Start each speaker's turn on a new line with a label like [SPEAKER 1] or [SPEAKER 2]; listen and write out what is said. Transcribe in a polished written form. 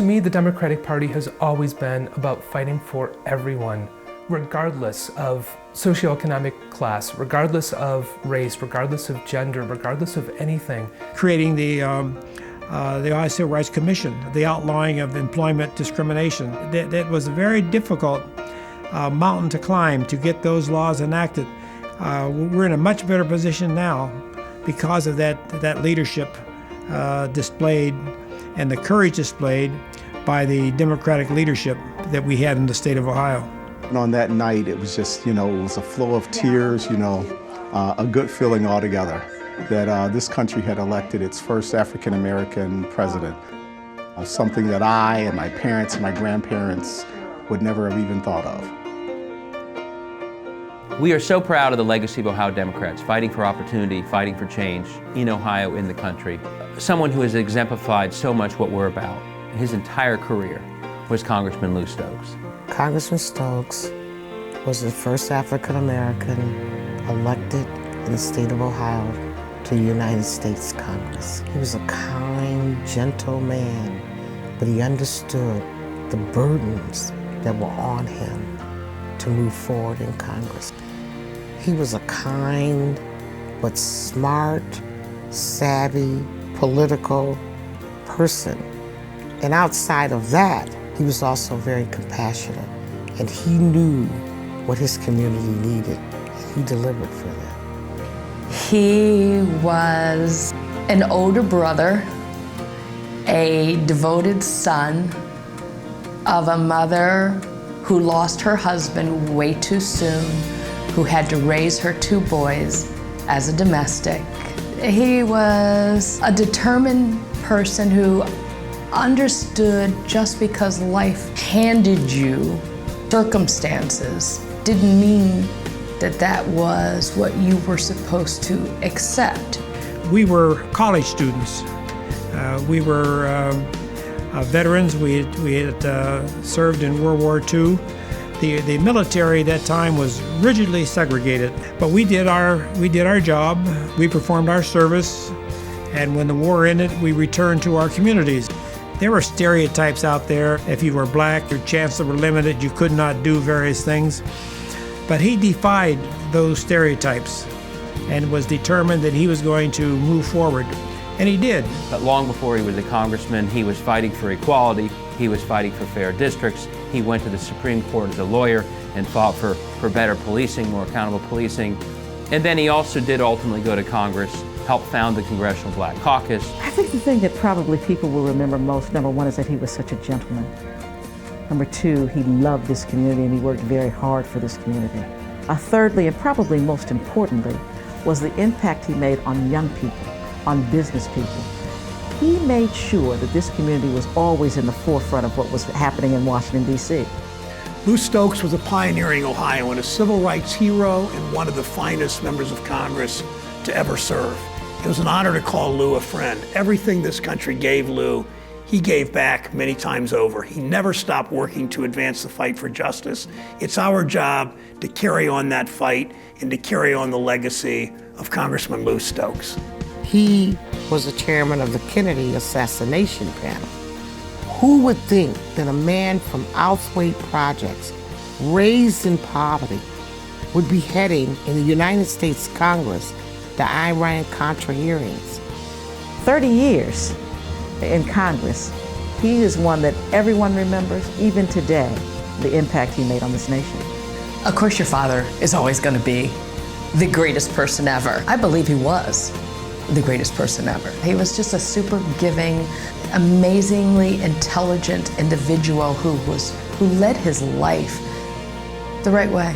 [SPEAKER 1] To me, the Democratic Party has always been about fighting for everyone, regardless of socioeconomic class, regardless of race, regardless of gender, regardless of anything.
[SPEAKER 2] Creating the Ohio Civil Rights Commission, the outlawing of employment discrimination. That was a very difficult mountain to climb to get those laws enacted. We're in a much better position now because of that leadership displayed and the courage displayed by the Democratic leadership that we had in the state of Ohio.
[SPEAKER 3] And on that night, it was just, it was a flow of tears, a good feeling altogether that this country had elected its first African-American president, something that I and my parents and my grandparents would never have even thought of.
[SPEAKER 4] We are so proud of the legacy of Ohio Democrats, fighting for opportunity, fighting for change in Ohio, in the country. Someone who has exemplified so much what we're about. His entire career was Congressman Lou Stokes.
[SPEAKER 5] Congressman Stokes was the first African-American elected in the state of Ohio to the United States Congress. He was a kind, gentle man, but he understood the burdens that were on him to move forward in Congress. He was a kind but smart, savvy, political person. And outside of that, he was also very compassionate, and he knew what his community needed, and he delivered for them.
[SPEAKER 6] He was an older brother, a devoted son of a mother who lost her husband way too soon, who had to raise her two boys as a domestic. He was a determined person who understood just because life handed you circumstances didn't mean that that was what you were supposed to accept.
[SPEAKER 2] We were college students. We were veterans. We had served in World War II. The military at that time was rigidly segregated, but we did our job. We performed our service, and when the war ended, we returned to our communities. There were stereotypes out there. If you were black, your chances were limited. You could not do various things. But he defied those stereotypes and was determined that he was going to move forward. And he did.
[SPEAKER 4] But long before he was a congressman, he was fighting for equality. He was fighting for fair districts. He went to the Supreme Court as a lawyer and fought for better policing, more accountable policing. And then he also did ultimately go to Congress, helped found the Congressional Black Caucus.
[SPEAKER 7] I think the thing that probably people will remember most, number one, is that he was such a gentleman. Number two, he loved this community and he worked very hard for this community. Thirdly, and probably most importantly, was the impact he made on young people, on business people. He made sure that this community was always in the forefront of what was happening in Washington, D.C.
[SPEAKER 8] Lou Stokes was a pioneering Ohioan, a civil rights hero, and one of the finest members of Congress to ever serve. It was an honor to call Lou a friend. Everything this country gave Lou, he gave back many times over. He never stopped working to advance the fight for justice. It's our job to carry on that fight and to carry on the legacy of Congressman Lou Stokes.
[SPEAKER 5] He was the chairman of the Kennedy assassination panel. Who would think that a man from Outhwaite Projects, raised in poverty, would be heading in the United States Congress the Iran-Contra hearings?
[SPEAKER 7] 30 years in Congress, he is one that everyone remembers, even today, the impact he made on this nation.
[SPEAKER 6] Of course, your father is always going to be the greatest person ever. I believe he was the greatest person ever. He was just a super giving, amazingly intelligent individual who led his life the right way.